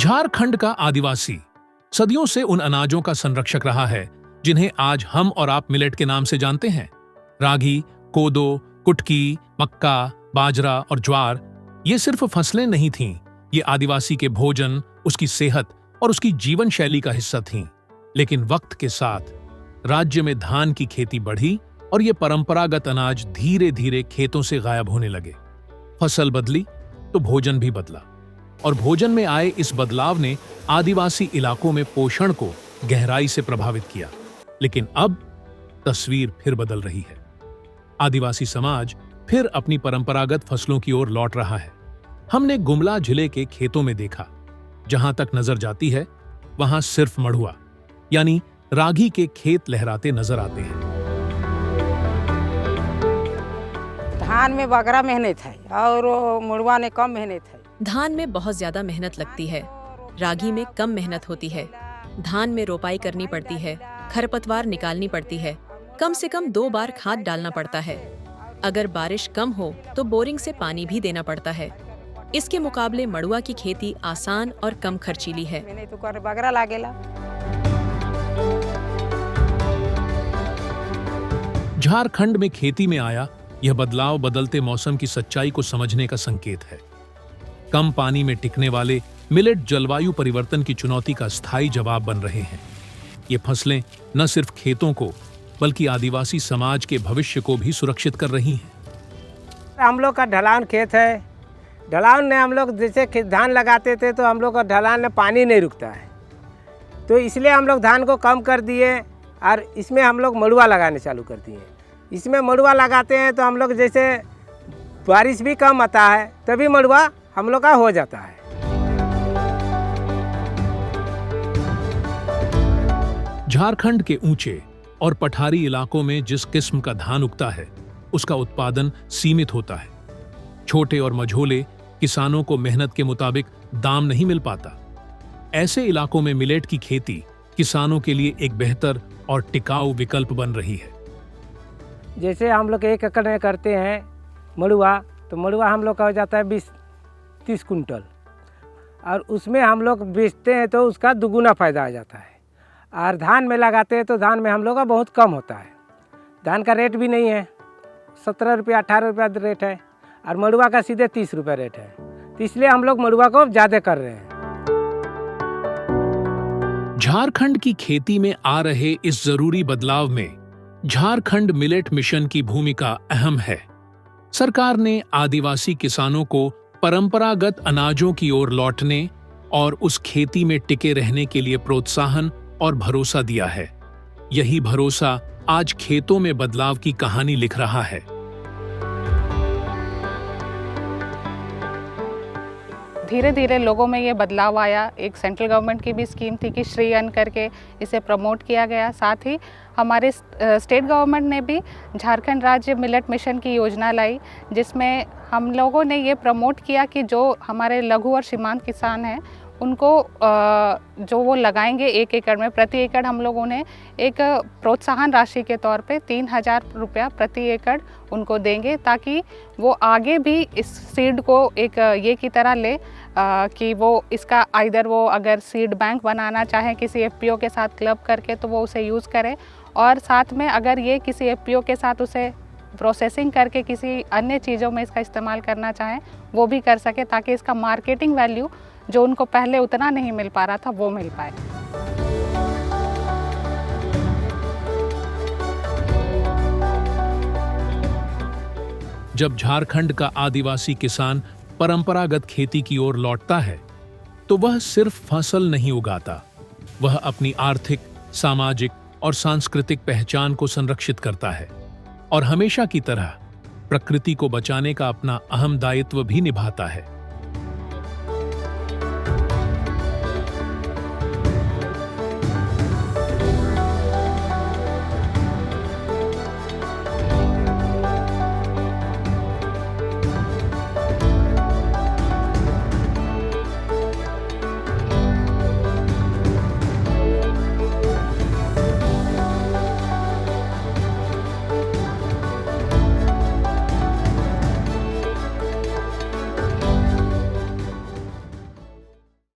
झारखंड का आदिवासी सदियों से उन अनाजों का संरक्षक रहा है जिन्हें आज हम और आप मिलेट के नाम से जानते हैं। रागी, कोदो, कुटकी, मक्का, बाजरा और ज्वार ये सिर्फ फसलें नहीं थीं, ये आदिवासी के भोजन, उसकी सेहत और उसकी जीवन शैली का हिस्सा थीं। लेकिन वक्त के साथ राज्य में धान की खेती बढ़ी और ये परंपरागत अनाज धीरे धीरे खेतों से गायब होने लगे। फसल बदली तो भोजन भी बदला, और भोजन में आए इस बदलाव ने आदिवासी इलाकों में पोषण को गहराई से प्रभावित किया। लेकिन अब तस्वीर फिर बदल रही है। आदिवासी समाज फिर अपनी परंपरागत फसलों की ओर लौट रहा है। हमने गुमला जिले के खेतों में देखा, जहां तक नजर जाती है वहां सिर्फ मड़ुआ यानी रागी के खेत लहराते नजर आते हैं। धान में बगरा मेहनत है और मड़ुआ में कम मेहनत है। धान में बहुत ज्यादा मेहनत लगती है, रागी में कम मेहनत होती है। धान में रोपाई करनी पड़ती है, खरपतवार निकालनी पड़ती है, कम से कम 2 बार खाद डालना पड़ता है। अगर बारिश कम हो तो बोरिंग से पानी भी देना पड़ता है। इसके मुकाबले मड़ुआ की खेती आसान और कम खर्चीली है। मैंने तो कर बगरा लागेला। झारखंड में खेती में आया यह बदलाव बदलते मौसम की सच्चाई को समझने का संकेत है। कम पानी में टिकने वाले मिलेट जलवायु परिवर्तन की चुनौती का स्थायी जवाब बन रहे हैं। ये फसलें न सिर्फ खेतों को बल्कि आदिवासी समाज के भविष्य को भी सुरक्षित कर रही हैं। हम लोग का ढलान खेत है। ढलान में हम लोग जैसे धान लगाते थे तो हम लोग का ढलान में पानी नहीं रुकता है, तो इसलिए हम लोग धान को कम कर दिए और इसमें हम लोग मड़ुआ लगाने चालू कर दिए। इसमें मड़ुआ लगाते हैं तो हम लोग जैसे बारिश भी कम आता है तभी मड़ुआ हम लोग का हो जाता है। झारखंड के ऊंचे और पठारी इलाकों में जिस किस्म का धान उगता है उसका उत्पादन सीमित होता है। छोटे और मझोले किसानों को मेहनत के मुताबिक दाम नहीं मिल पाता। ऐसे इलाकों में मिलेट की खेती किसानों के लिए एक बेहतर और टिकाऊ विकल्प बन रही है। जैसे हम लोग 1 एकड़ में करते हैं मड़ुआ, तो मड़ुआ हम लोग का हो जाता है 20-30 कुंटल, और उसमें हम लोग बेचते हैं तो उसका दुगुना फायदा आ जाता है। और धान में लगाते हैं तो धान में हम लोग का बहुत कम होता है। धान का रेट भी नहीं है, 17 रुपया 18 रुपया रेट है, और मड़ुआ का सीधे 30 रुपया रेट है। तो इसलिए हम लोग मड़ुआ को ज़्यादा कर रहे हैं। झारखंड की खेती में आ रहे इस जरूरी बदलाव में झारखंड मिलेट मिशन की भूमिका अहम है। सरकार ने आदिवासी किसानों को परंपरागत अनाजों की ओर लौटने और उस खेती में टिके रहने के लिए प्रोत्साहन और भरोसा दिया है। यही भरोसा आज खेतों में बदलाव की कहानी लिख रहा है। धीरे धीरे लोगों में ये बदलाव आया। एक सेंट्रल गवर्नमेंट की भी स्कीम थी कि श्री अन्न करके इसे प्रमोट किया गया। साथ ही हमारे स्टेट गवर्नमेंट ने भी झारखंड राज्य मिलेट मिशन की योजना लाई, जिसमें हम लोगों ने ये प्रमोट किया कि जो हमारे लघु और सीमांत किसान हैं उनको जो वो लगाएंगे 1 एकड़ में, प्रति एकड़ हम लोगों ने एक प्रोत्साहन राशि के तौर पे 3000 रुपया प्रति एकड़ उनको देंगे, ताकि वो आगे भी इस सीड को एक ये की तरह ले कि वो इसका आइदर वो अगर सीड बैंक बनाना चाहे किसी एफपीओ के साथ क्लब करके तो वो उसे यूज़ करें, और साथ में अगर ये किसी एफपीओ के साथ उसे प्रोसेसिंग करके किसी अन्य चीज़ों में इसका इस्तेमाल करना चाहें वो भी कर सके, ताकि इसका मार्केटिंग वैल्यू जो उनको पहले उतना नहीं मिल पा रहा था वो मिल पाए। जब झारखंड का आदिवासी किसान परंपरागत खेती की ओर लौटता है तो वह सिर्फ फसल नहीं उगाता, वह अपनी आर्थिक, सामाजिक और सांस्कृतिक पहचान को संरक्षित करता है और हमेशा की तरह प्रकृति को बचाने का अपना अहम दायित्व भी निभाता है।